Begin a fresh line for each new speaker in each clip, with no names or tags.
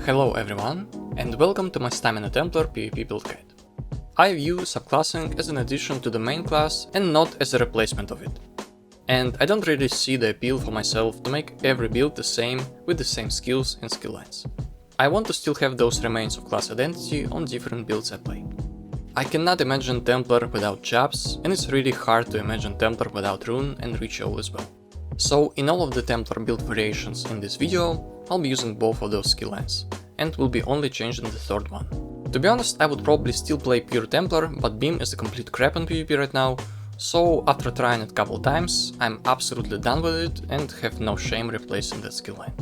Hello everyone, and welcome to my Stamina Templar PvP build guide. I view subclassing as an addition to the main class and not as a replacement of it. And I don't really see the appeal for myself to make every build the same with the same skills and skill lines. I want to still have those remains of class identity on different builds I play. I cannot imagine Templar without jabs, and it's really hard to imagine Templar without rune and ritual as well. So in all of the Templar build variations in this video, I'll be using both of those skill lines, and will be only changing the third one. To be honest, I would probably still play pure Templar, but Beam is a complete crap on PvP right now, so after trying it a couple times, I'm absolutely done with it and have no shame replacing that skill line.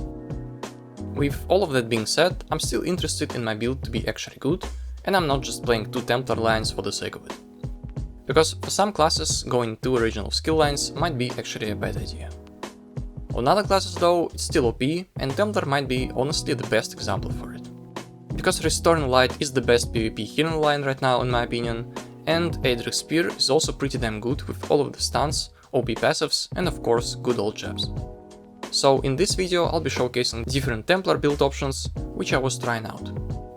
With all of that being said, I'm still interested in my build to be actually good, and I'm not just playing two Templar lines for the sake of it. Because for some classes, going two original skill lines might be actually a bad idea. On other classes though, it's still OP, and Templar might be honestly the best example for it. Because Restoring Light is the best PvP healing line right now in my opinion, and Aedric Spear is also pretty damn good with all of the stuns, OP passives, and of course good old jabs. So in this video I'll be showcasing different Templar build options which I was trying out.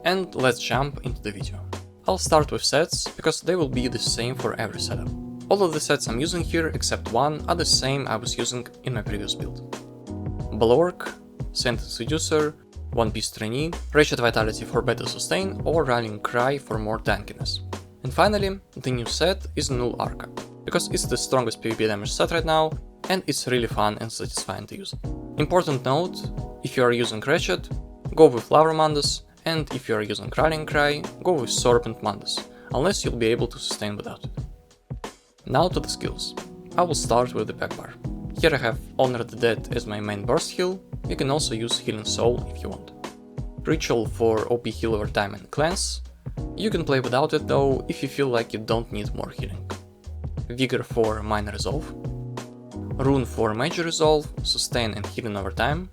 And let's jump into the video. I'll start with sets, because they will be the same for every setup. All of the sets I'm using here, except one, are the same I was using in my previous build. Balorgh, Seducer, One Piece Trainee, Wretched Vitality for better sustain, or Rallying Cry for more tankiness. And finally, the new set is Null Arca, because it's the strongest PvP damage set right now, and it's really fun and satisfying to use. Important note, if you are using Wretched, go with Lava Mandus, and if you are using Rallying Cry, go with Sharpened Mandus, unless you'll be able to sustain without it. Now to the skills. I will start with the backbar. Here I have Honor the Dead as my main burst heal. You can also use Healing Soul if you want. Ritual for OP heal over time and cleanse. You can play without it though if you feel like you don't need more healing. Vigor for minor resolve. Rune for major resolve, sustain and healing over time.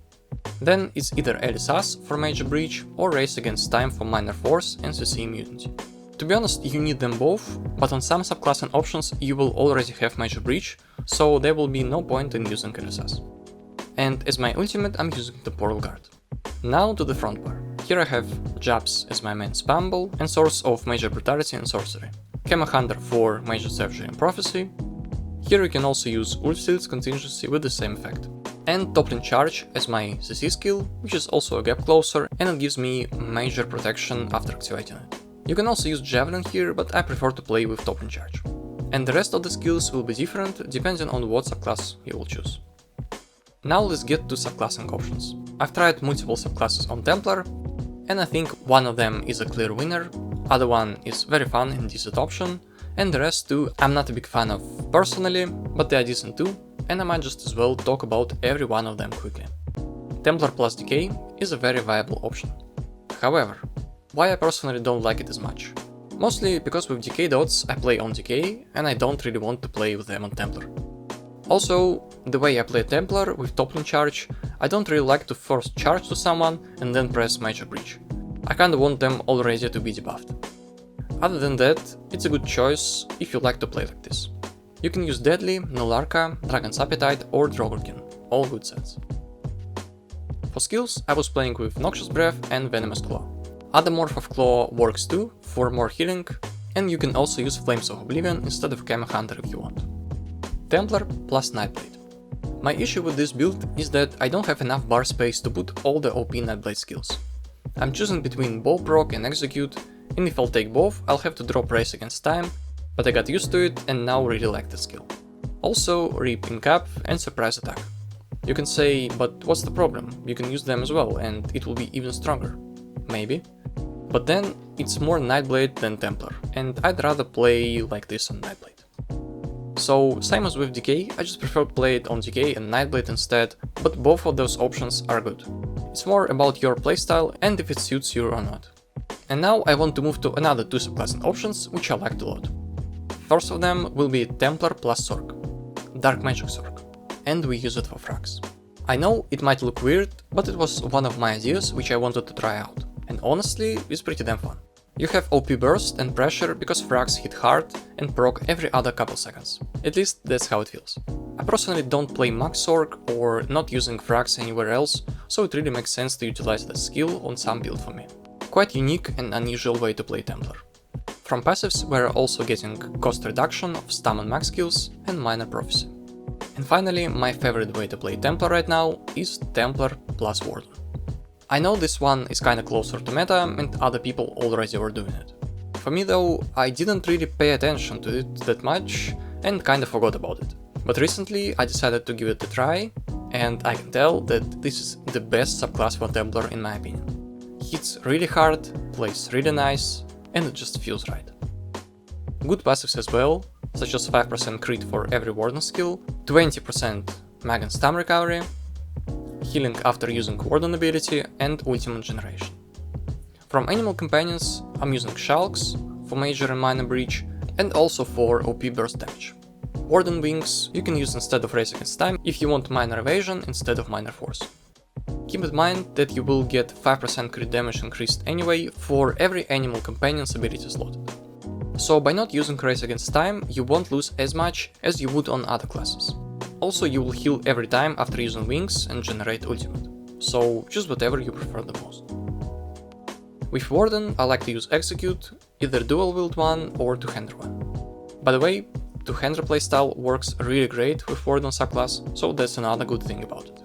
Then it's either Elisas for major breach or Race Against Time for minor force and CC immunity. To be honest, you need them both, but on some subclassing options you will already have major breach, so there will be no point in using Elisas. And as my ultimate I'm using the Portal Guard. Now to the frontbar. Here I have jabs as my main spammable and source of major brutality and sorcery. Chemo Hunter for major surgery and prophecy. Here you can also use Ulfstilt's contingency with the same effect. And Toppling Charge as my CC skill, which is also a gap closer and it gives me major protection after activating it. You can also use Javelin here, but I prefer to play with Toppling Charge. And the rest of the skills will be different depending on what subclass you will choose. Now let's get to subclassing options. I've tried multiple subclasses on Templar, and I think one of them is a clear winner, other one is very fun and decent option, and the rest too I'm not a big fan of personally, but they are decent too, and I might just as well talk about every one of them quickly. Templar Plar DK is a very viable option. However, why I personally don't like it as much? Mostly because with DK dots I play on DK and I don't really want to play with them on Templar. Also, the way I play Templar with Toppling Charge, I don't really like to first charge to someone and then press Major Breach. I kinda want them already to be debuffed. Other than that, it's a good choice if you like to play like this. You can use Deadly, Null Arca, Dragon's Appetite or Drogorkin, all good sets. For skills, I was playing with Noxious Breath and Venomous Claw. Other morph of Claw works too, for more healing, and you can also use Flames of Oblivion instead of Chemo Hunter if you want. Templar plus Nightblade. My issue with this build is that I don't have enough bar space to put all the OP Nightblade skills. I'm choosing between Bow Proc and Execute, and if I'll take both, I'll have to drop Race Against Time, but I got used to it and now really like the skill. Also, Reap in Cap and Surprise Attack. You can say, but what's the problem? You can use them as well and it will be even stronger. Maybe. But then, it's more Nightblade than Templar, and I'd rather play like this on Nightblade. So, same as with DK, I just prefer to play it on DK and Nightblade instead, but both of those options are good. It's more about your playstyle and if it suits you or not. And now I want to move to another two subclassing options which I liked a lot. First of them will be Templar plus Sorc, Dark Magic Sorc, and we use it for frags. I know it might look weird, but it was one of my ideas which I wanted to try out. And honestly, it's pretty damn fun. You have OP burst and pressure because frags hit hard and proc every other couple seconds. At least that's how it feels. I personally don't play max Sorc or not using frags anywhere else, so it really makes sense to utilize that skill on some build for me. Quite unique and unusual way to play Templar. From passives we're also getting cost reduction of stun and max skills and minor prophecy. And finally, my favorite way to play Templar right now is Templar plus Warden. I know this one is kinda closer to meta and other people already were doing it. For me though, I didn't really pay attention to it that much and kinda forgot about it. But recently I decided to give it a try, and I can tell that this is the best subclass for Templar in my opinion. Hits really hard, plays really nice, and it just feels right. Good passives as well, such as 5% crit for every Warden skill, 20% mag and stun recovery, healing after using Warden ability, and ultimate generation. From animal companions, I'm using Shulks for major and minor breach, and also for OP burst damage. Warden wings you can use instead of race against time if you want minor evasion instead of minor force. Keep in mind that you will get 5% crit damage increased anyway for every animal companion's ability slot. So by not using race against time, you won't lose as much as you would on other classes. Also, you will heal every time after using wings and generate ultimate, so choose whatever you prefer the most. With Warden, I like to use Execute, either dual wield one or two-hander one. By the way, two-hander playstyle works really great with Warden subclass, so that's another good thing about it.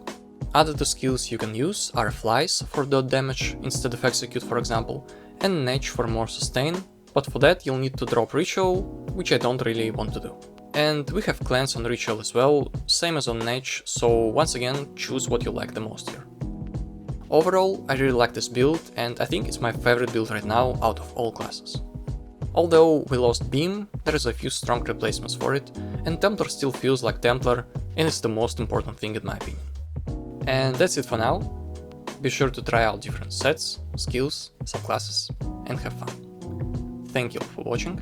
Other two skills you can use are Flies for dot damage instead of Execute for example, and Netch for more sustain, but for that you'll need to drop Ritual, which I don't really want to do. And we have Cleanse on Ritual as well, same as on Netch, so once again choose what you like the most here. Overall, I really like this build, and I think it's my favorite build right now out of all classes. Although we lost Beam, there is a few strong replacements for it, and Templar still feels like Templar, and it's the most important thing in my opinion. And that's it for now. Be sure to try out different sets, skills, subclasses, and have fun. Thank you all for watching.